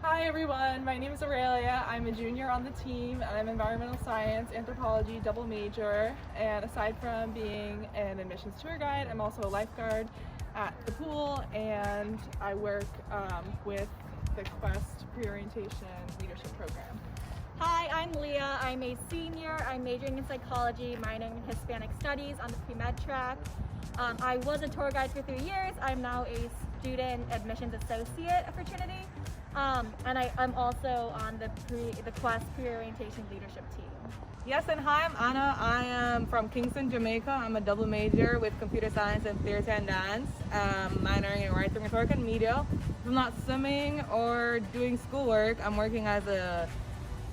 Hi everyone, my name is Aurelia. I'm a junior on the team. I'm environmental science, anthropology, double major. And aside from being an admissions tour guide, I'm also a lifeguard at the pool, and I work with the Quest Pre-Orientation Leadership Program. Hi, I'm Leah. I'm a senior. I'm majoring in psychology, minoring in Hispanic studies on the pre-med track. I was a tour guide for 3 years. I'm now a student admissions associate for Trinity. And I'm also on the Quest Pre-Orientation Leadership team. Yes, and hi, I'm Anna. I am from Kingston, Jamaica. I'm a double major with computer science and theater and dance, minoring in writing, rhetoric, and media. If I'm not swimming or doing schoolwork, I'm working as a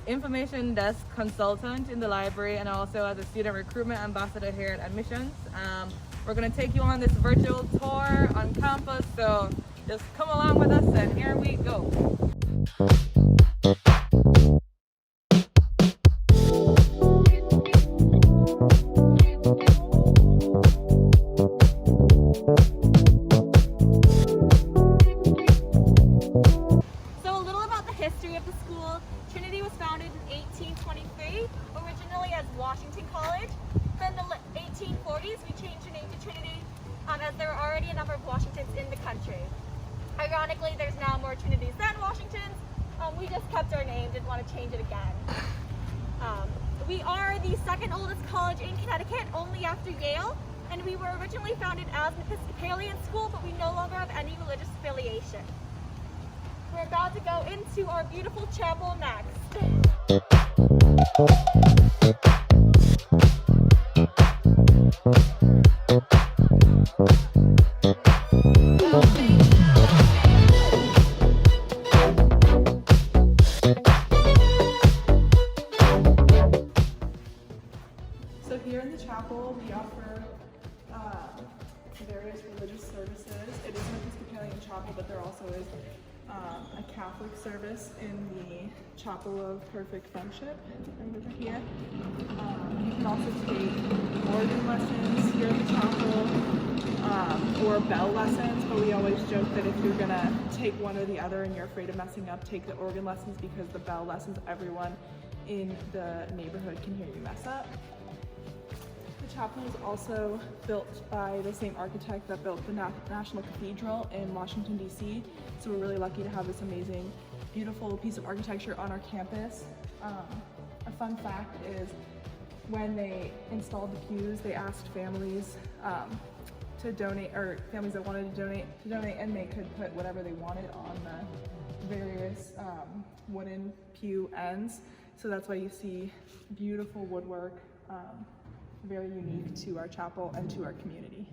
information desk consultant in the library and also as a student recruitment ambassador here at admissions. We're going to take you on this virtual tour on campus, so just come along with us and here we go. History of the school. Trinity was founded in 1823, originally as Washington College. Then in the 1840s, we changed the name to Trinity as there were already a number of Washingtons in the country. Ironically, there's now more Trinitys than Washingtons. We just kept our name, didn't want to change it again. We are the second oldest college in Connecticut, only after Yale, and we were originally founded as an Episcopalian school, but we no longer have any religious affiliation. We're about to go into our beautiful chapel next. So here in the chapel, we offer various religious services. It is an Episcopalian chapel, but there also is a Catholic service in the Chapel of Perfect Friendship right over here. You can also take organ lessons here in the chapel, or bell lessons, but we always joke that if you're gonna take one or the other and you're afraid of messing up, take the organ lessons, because the bell lessons, everyone in the neighborhood can hear you mess up. The chapel is also built by the same architect that built the National Cathedral in Washington, D.C. So we're really lucky to have this amazing, beautiful piece of architecture on our campus. A fun fact is when they installed the pews, they asked families to donate, or families that wanted to donate, and they could put whatever they wanted on the various wooden pew ends. So that's why you see beautiful woodwork. Very unique to our chapel and to our community.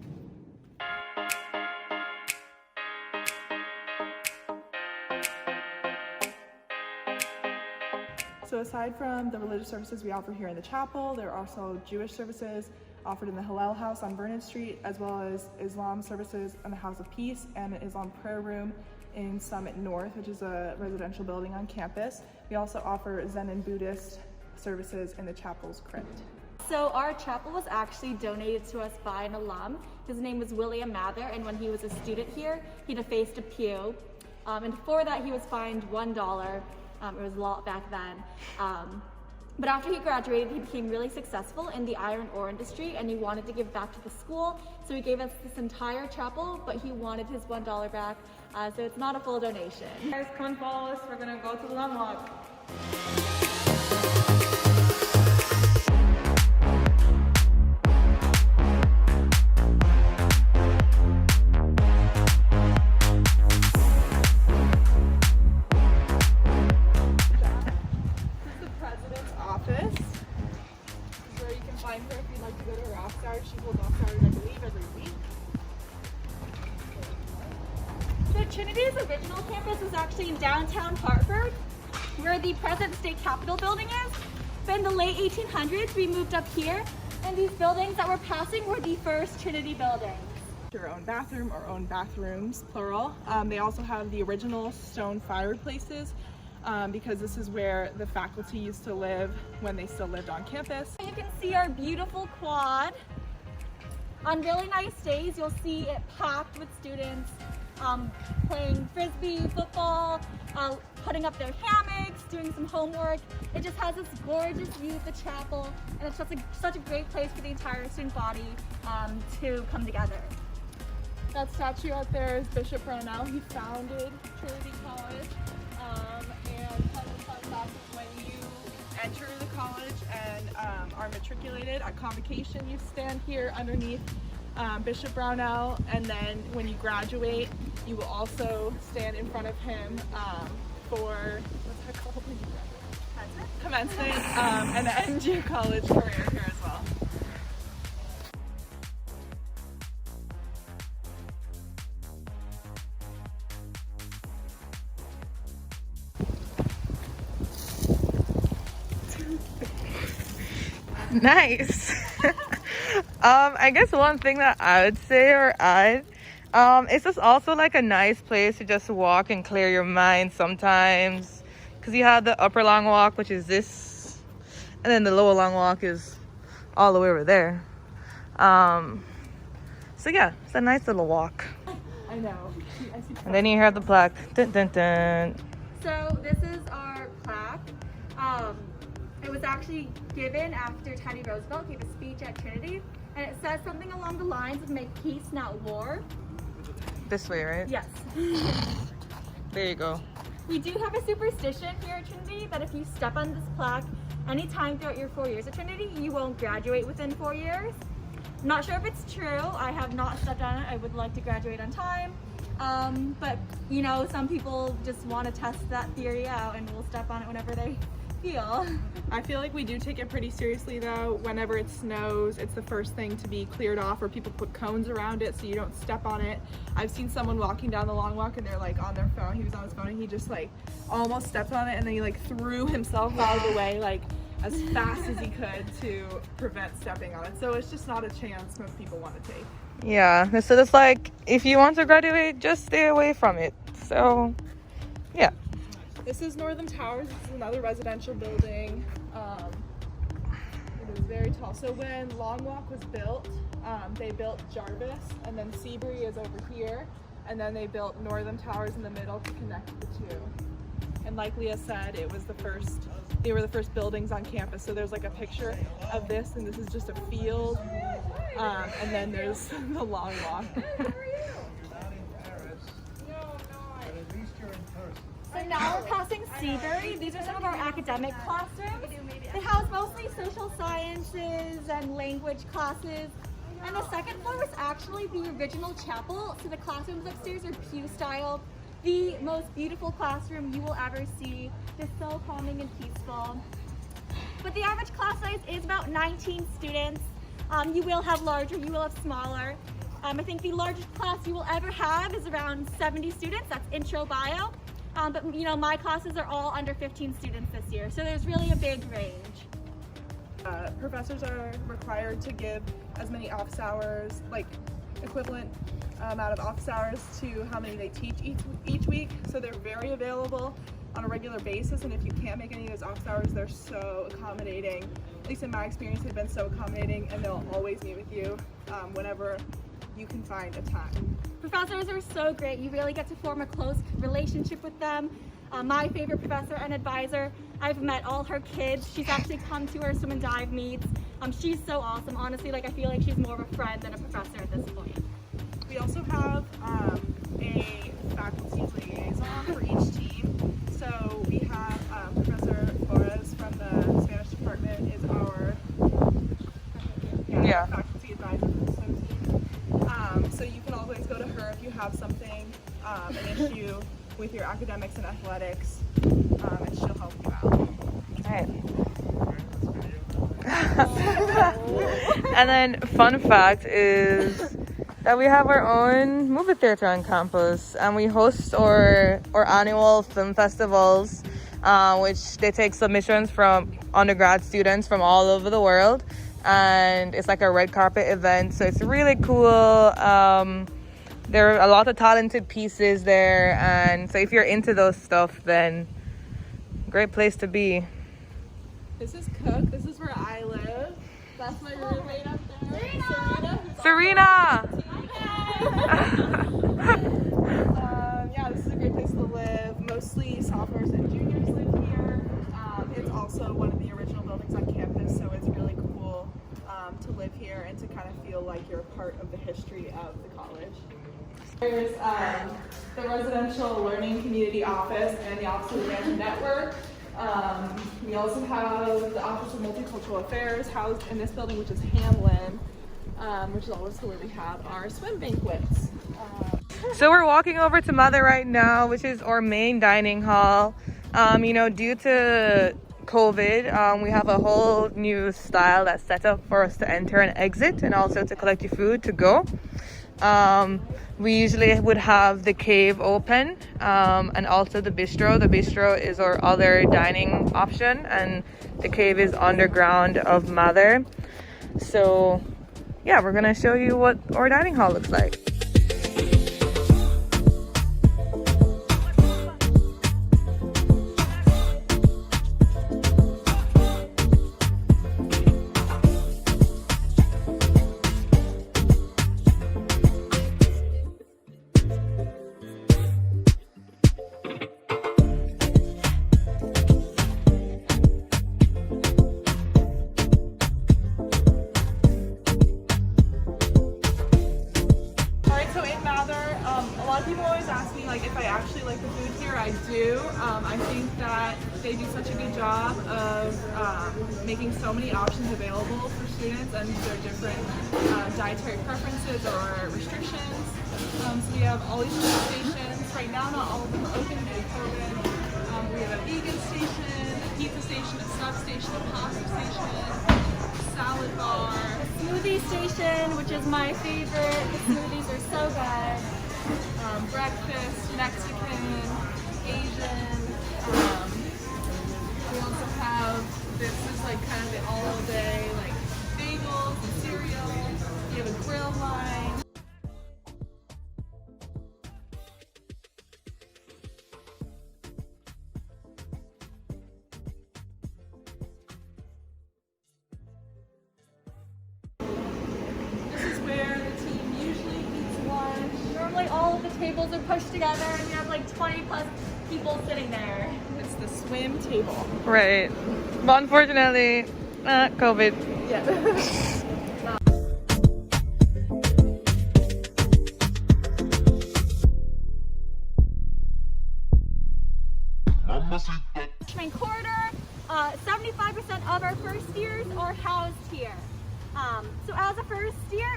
So aside from the religious services we offer here in the chapel, there are also Jewish services offered in the Hillel House on Vernon Street, as well as Islam services in the House of Peace and an Islam prayer room in Summit North, which is a residential building on campus. We also offer Zen and Buddhist services in the chapel's crypt. So our chapel was actually donated to us by an alum. His name was William Mather, and when he was a student here, he defaced a pew. And for that, he was fined $1. It was a lot back then. But after he graduated, he became really successful in the iron ore industry, and he wanted to give back to the school. So he gave us this entire chapel, but he wanted his $1 back. So it's not a full donation. Guys, come and follow us. We're gonna go to the long walk. Find her if you'd like to go to her off hours. She holds off hours, I believe, every week. So Trinity's original campus was actually in downtown Hartford, where the present state capitol building is. But in the late 1800s, we moved up here, and these buildings that we're passing were the first Trinity buildings. Your own bathroom, or own bathrooms, plural. They also have the original stone fireplaces, because this is where the faculty used to live when they still lived on campus. You can see our beautiful quad. On really nice days, you'll see it packed with students playing frisbee, football, putting up their hammocks, doing some homework. It just has this gorgeous view of the chapel, and it's just such a great place for the entire student body to come together. That statue out there is Bishop Brownell. He founded Trinity College. And kind of fun fact is when you enter the college and are matriculated at convocation, you stand here underneath Bishop Brownell, and then when you graduate, you will also stand in front of him for, what's that called when you graduate? Commencement, and end your college career here as well. Nice. I guess one thing that I would say or add, it's just also like a nice place to just walk and clear your mind sometimes, because you have the upper long walk, which is this, and then the lower long walk is all the way over there. So yeah, it's a nice little walk. I know. And then you have the plaque. Dun, dun, dun. So this is our plaque. It was actually given after Teddy Roosevelt gave a speech at Trinity, and it says something along the lines of "Make peace, not war." This way, right? Yes. There you go. We do have a superstition here at Trinity that if you step on this plaque anytime throughout your 4 years at Trinity, you won't graduate within 4 years. I'm not sure if it's true. I have not stepped on it. I would like to graduate on time. But you know, some people just want to test that theory out and will step on it whenever they feel. I feel like we do take it pretty seriously though. Whenever it snows, it's the first thing to be cleared off, or people put cones around it so you don't step on it. I've seen someone walking down the long walk and they're like on their phone. He was on his phone and he just like almost stepped on it, and then he like threw himself out of the way like as fast as he could to prevent stepping on it. So it's just not a chance most people want to take. Yeah, so it's like, if you want to graduate, just stay away from it. So, yeah. This is Northern Towers. This is another residential building. It is very tall. So when Long Walk was built, they built Jarvis, and then Seabury is over here, and then they built Northern Towers in the middle to connect the two. And like Leah said, they were the first buildings on campus. So there's like a picture of this, and this is just a field, and then there's the Long Walk. So now we're passing Seabury. These are some of our academic classrooms. They house mostly social sciences and language classes. And the second floor is actually the original chapel. So the classrooms upstairs are pew style. The most beautiful classroom you will ever see. They're so calming and peaceful. But the average class size is about 19 students. You will have larger, you will have smaller. I think the largest class you will ever have is around 70 students. That's intro bio. But you know, my classes are all under 15 students this year, so there's really a big range. Professors are required to give as many office hours, like equivalent amount of office hours to how many they teach each week. So they're very available on a regular basis, and if you can't make any of those office hours, they're so accommodating. At least in my experience, they've been so accommodating, and they'll always meet with you whenever you can find a time. Professors are so great. You really get to form a close relationship with them. My favorite professor and advisor, I've met all her kids. She's actually come to our swim and dive meets. She's so awesome. Honestly, like I feel like she's more of a friend than a professor at this point. We also have a faculty liaison for each team. So we have Professor Flores from the Spanish department is our faculty advisor for the swim team. So you can always go to her if you have something, an issue with your academics and athletics, and she'll help you out. Right. And then fun fact is that we have our own movie theater on campus, and we host our annual film festivals, which they take submissions from undergrad students from all over the world, and it's like a red carpet event, so it's really cool. There are a lot of talented pieces there, and so if you're into those stuff, then great place to be. This is Cook. This is where I live. That's my roommate up there, Serena! yeah, this is a great place to live. mostly sophomores and juniors live here. It's also one of the original buildings on campus, so it's really cool to live here and to kind of feel like you're a part of the history of the college. There's the Residential Learning Community Office and the Office of Advanced Network. We also have the Office of Multicultural Affairs housed in this building, which is Hamlin, which is also where we have our swim banquets. So we're walking over to Mother right now, which is our main dining hall. You know, due to COVID, we have a whole new style that's set up for us to enter and exit, and also to collect your food to go. We usually would have the cave open, and also the bistro. The bistro is our other dining option, and the cave is underground of Mother. So yeah, we're gonna show you what our dining hall looks like. People always ask me if I actually like the food here. I do. I think that they do such a good job of making so many options available for students and their different dietary preferences or restrictions. So we have all these different stations. Right now, not all of them are open due to COVID. We have a vegan station, a pizza station, a sub station, a pasta station, salad bar, Smoothie station, which is my favorite. The smoothies are so good. Breakfast, Mexican, Asian. We also have, this is kind of the all day, bagels and cereal. We have a grill line. This is where the team usually eats lunch. Normally all of the tables are pushed together and we have 20 plus people sitting there. It's the swim table. Right. But unfortunately, COVID. Yeah. Freshman quarter, 75% of our first years are housed here. So as a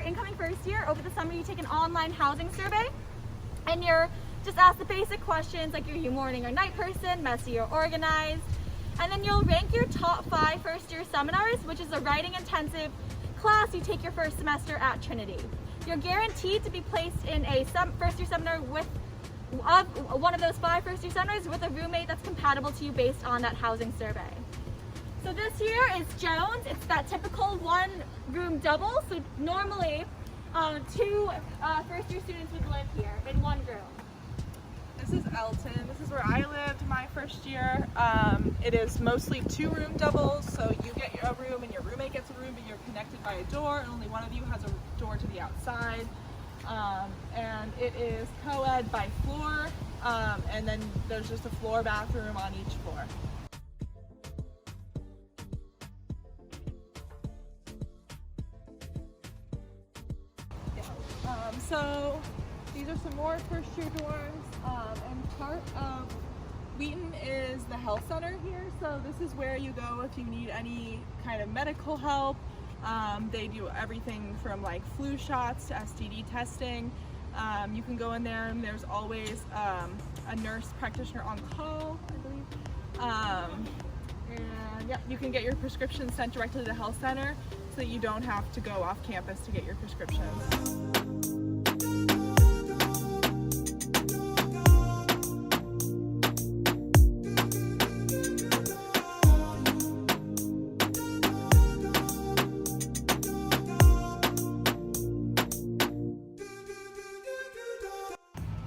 incoming first year, over the summer you take an online housing survey and you're just asked the basic questions like, are you morning or night person, messy or organized? And then you'll rank your top 5 first year seminars, which is a writing intensive class you take your first semester at Trinity. You're guaranteed to be placed in a first year seminar with one of those 5 first year seminars with a roommate that's compatible to you based on that housing survey. So this here is Jones. It's that typical 1-room double. So normally 2 first year students would live here in 1 room. This is Elton. This is where I lived my first year. It is mostly 2-room doubles, so you get a room and your roommate gets a room, but you're connected by a door, and only one of you has a door to the outside. And it is co-ed by floor, and then there's just a floor bathroom on each floor. So these are some more first year dorms, and part of Wheaton is the health center here. So this is where you go if you need any kind of medical help. They do everything from flu shots to STD testing. You can go in there and there's always a nurse practitioner on call, I believe. And yeah, you can get your prescriptions sent directly to the health center so that you don't have to go off campus to get your prescriptions.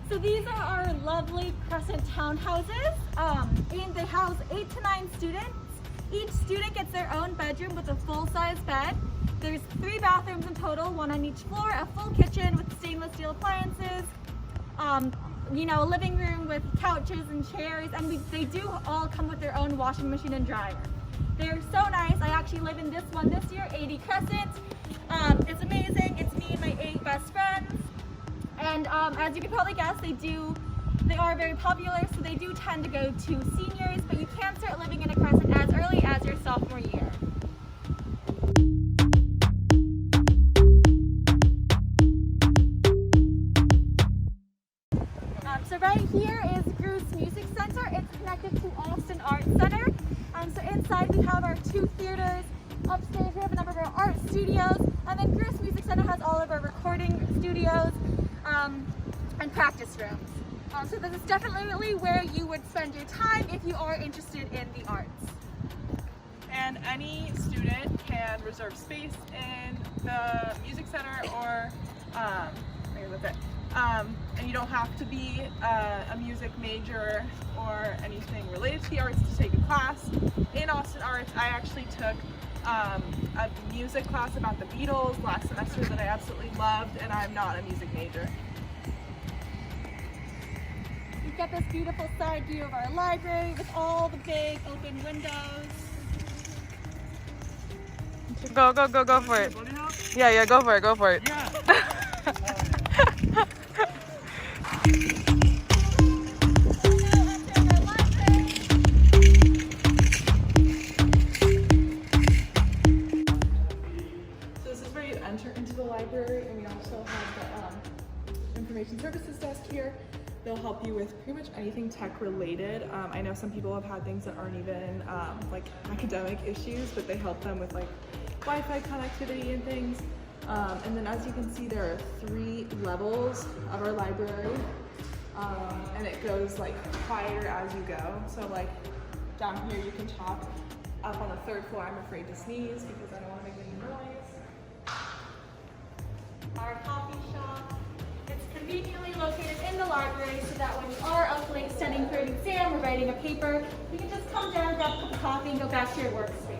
So these are our lovely Crescent townhouses, and they house 8 to 9 students. Each student gets their own bedroom with a full-size bed. There's 3 bathrooms in total, 1 on each floor, a full kitchen with stainless steel appliances, you know, a living room with couches and chairs, and they do all come with their own washing machine and dryer. They're so nice. I actually live in this one this year, 80 Crescent. It's amazing. It's me and my 8 best friends. And as you can probably guess, they are very popular, so they do tend to go to seniors, but you can start living in a Crescent as early as your sophomore year. So right here is Groose Music Center. It's connected to Austin Arts Center. So inside we have our 2 theaters. Upstairs we have a number of our art studios. And then Groose Music Center has all of our recording studios and practice rooms. So this is definitely where you would spend your time if you are interested in the arts. And any student can reserve space in the music center, or I guess that's it. And you don't have to be a music major or anything related to the arts to take a class. In Austin Arts, I actually took a music class about the Beatles last semester that I absolutely loved, and I'm not a music major. We've got this beautiful side view of our library with all the big open windows. Go for it. Yeah, go for it. Yeah. So this is where you enter into the library, and we also have the information services desk here. They'll help you with pretty much anything tech related. I know some people have had things that aren't even like academic issues, but they help them with like Wi-Fi connectivity and things. And then as you can see, there are 3 levels of our library, and it goes like higher as you go. So like down here you can talk. Up on the 3rd floor, I'm afraid to sneeze because I don't want to make any noise. Our coffee shop. It's conveniently located in the library so that when you are up late studying for an exam or writing a paper, you can just come down, grab a cup of coffee, and go back to your workspace.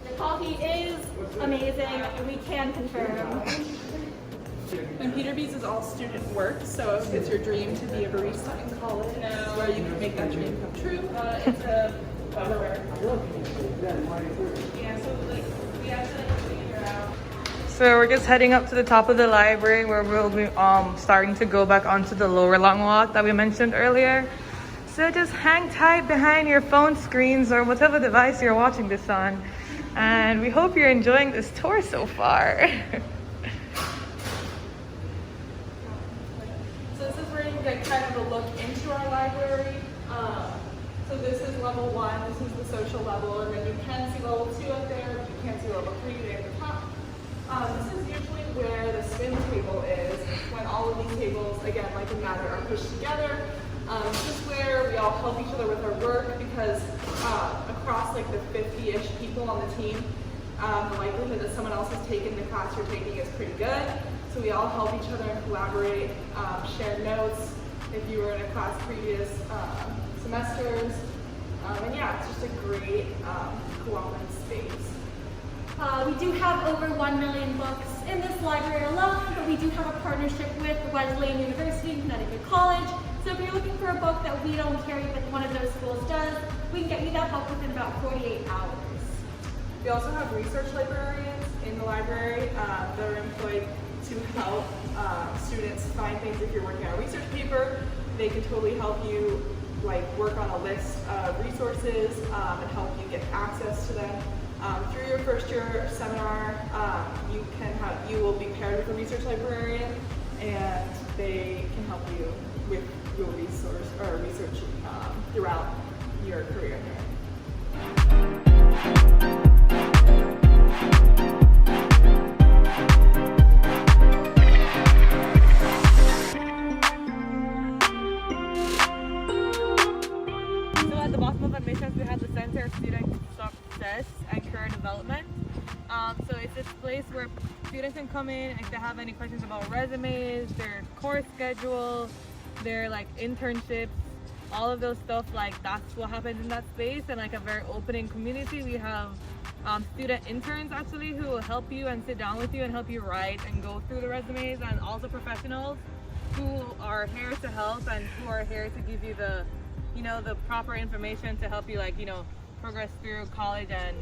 The coffee is amazing, we can confirm. And Peterbees is all student work, so if it's your dream to be a barista in college, where you can make that dream come true, it's a yeah, so like we have to figure out. So we're just heading up to the top of the library where we'll be starting to go back onto the lower long walk that we mentioned earlier. So just hang tight behind your phone screens or whatever device you're watching this on. And we hope you're enjoying this tour so far. So this is where you get kind of a look into our library. So this is level 1, this is the social level, and then you can see level 2 up there, you can't see level 3 there at the top. This is usually where the swim table is, when all of these tables, again, like a matter, are pushed together. This is where we all help each other with our work, because across like the 50-ish people on the team, the likelihood that someone else has taken the class you're taking is pretty good. So we all help each other and collaborate, share notes if you were in a class previous semesters. And yeah, it's just a great cooperative space. We do have over 1 million books in this library alone, but we do have a partnership with Wesleyan University, Connecticut College. So if you're looking for a book that we don't carry but one of those schools does, we can get you that book within about 48 hours. We also have research librarians in the library that are employed to help students find things. If you're working on a research paper, they can totally help you like work on a list of resources and help you get access to them. Through your first year seminar, you will be paired with a research librarian, and they can help you with your research throughout your career here. So at the bottom of admissions, we have the Center of Student Success and Career Development. So it's this place where students can come in if they have any questions about resumes, their course schedule, their like internships, all of those stuff. Like that's what happens in that space, and like a very opening community. We have student interns actually who will help you and sit down with you and help you write and go through the resumes, and also professionals who are here to help and who are here to give you the, the proper information to help you, progress through college. And,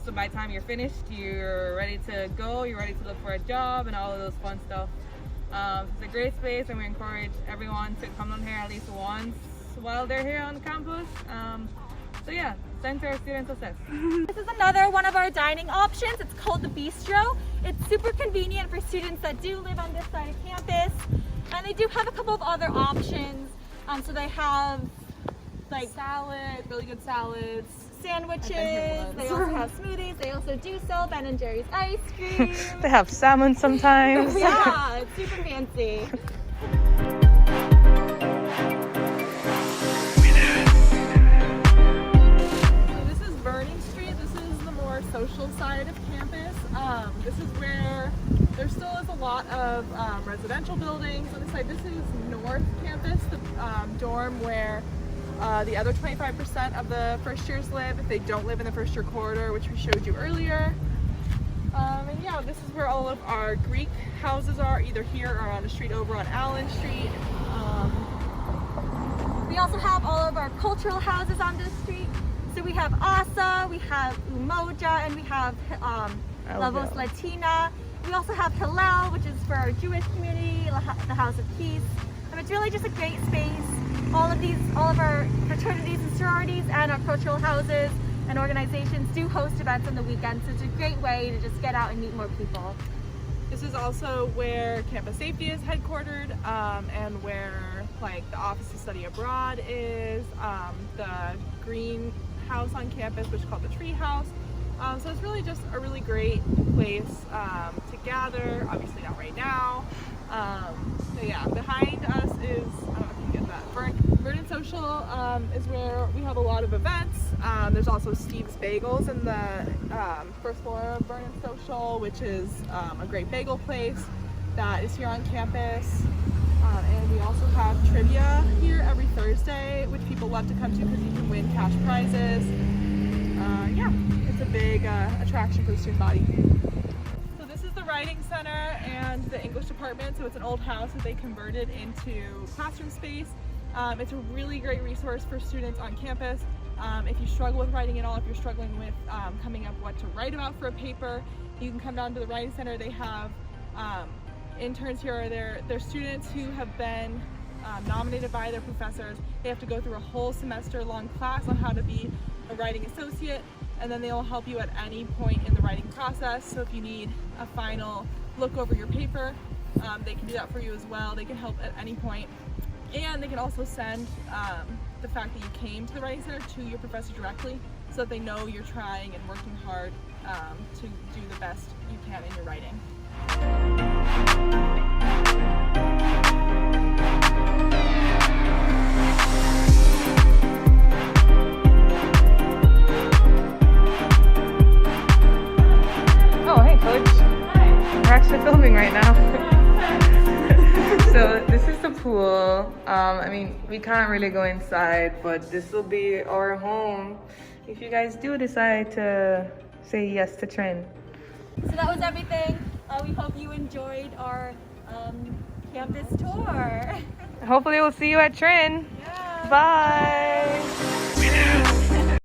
so by the time you're finished, you're ready to go, you're ready to look for a job and all of those fun stuff. It's a great space, and we encourage everyone to come down here at least once while they're here on campus. So yeah, Center of Student Success. This is another one of our dining options. It's called the Bistro. It's super convenient for students that do live on this side of campus. And they do have a couple of other options. So they have salad, really good salads, sandwiches, they also have smoothies, they also do sell Ben & Jerry's ice cream. They have salmon sometimes. Yeah, it's super fancy. Social side of campus. This is where there still is a lot of residential buildings on the side. This is North Campus, the dorm where the other 25% of the first years live if they don't live in the first year corridor, which we showed you earlier. And yeah, this is where all of our Greek houses are, either here or on the street over on Allen Street. We also have all of our cultural houses on this street. So we have ASA, we have Umoja, and we have Lavos Latina. We also have Hillel, which is for our Jewish community, the House of Peace. It's really just a great space. All of our fraternities and sororities and our cultural houses and organizations do host events on the weekends. So it's a great way to just get out and meet more people. This is also where campus safety is headquartered, and where the Office of Study Abroad is, the greenhouse on campus, which is called the Tree House. So it's really just a really great place to gather. Obviously not right now. So yeah, behind us is, I don't know if you get that, Vernon Social is where we have a lot of events. There's also Steve's Bagels in the first floor of Vernon Social, which is a great bagel place that is here on campus. And we also have trivia here every Thursday, which people love to come to because you can win cash prizes. Yeah, it's a big attraction for the student body. So this is the Writing Center and the English department. So it's an old house that they converted into classroom space. It's a really great resource for students on campus. If you struggle with writing at all, if you're struggling with coming up what to write about for a paper, you can come down to the Writing Center. They have interns here. They're students who have been nominated by their professors. They have to go through a whole semester long class on how to be a writing associate, and then they'll help you at any point in the writing process. So if you need a final look over your paper, they can do that for you as well. They can help at any point. And they can also send the fact that you came to the Writing Center to your professor directly, so that they know you're trying and working hard to do the best you can in your writing. Oh, hey, Coach. Hi. We're actually filming right now. So this is the pool. I mean, we can't really go inside, but this will be our home if you guys do decide to say yes to Trin. So that was everything. We hope you enjoyed our campus tour. Hopefully we'll see you at Trin. Yeah. Bye.